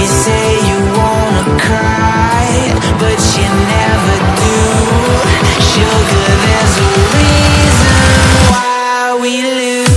You say you wanna cry, but you never do. Sugar, there's a reason why we lose.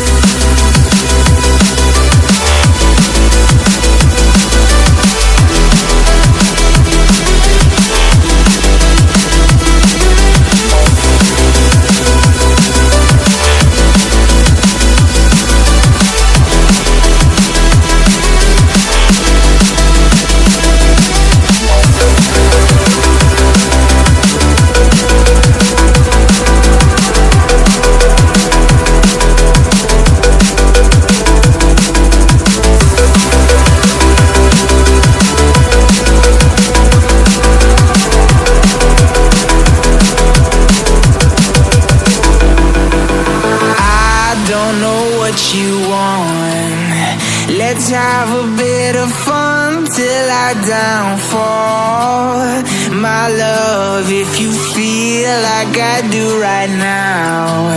Don't know what you want. Let's have a bit of fun till I downfall. My love, if you feel like I do right now,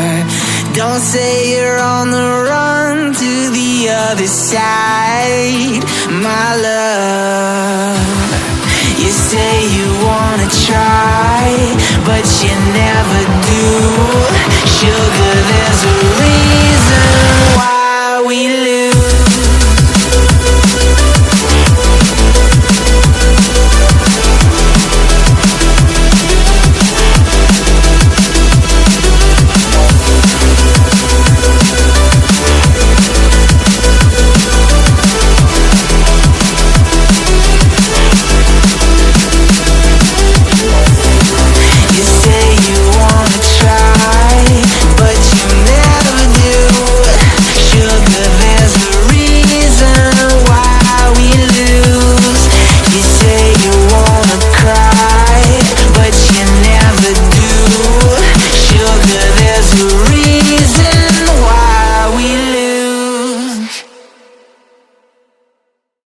don't say you're on the run to the other side. My love, you say you wanna try, but you never do. Sugar, there's a reason why we live.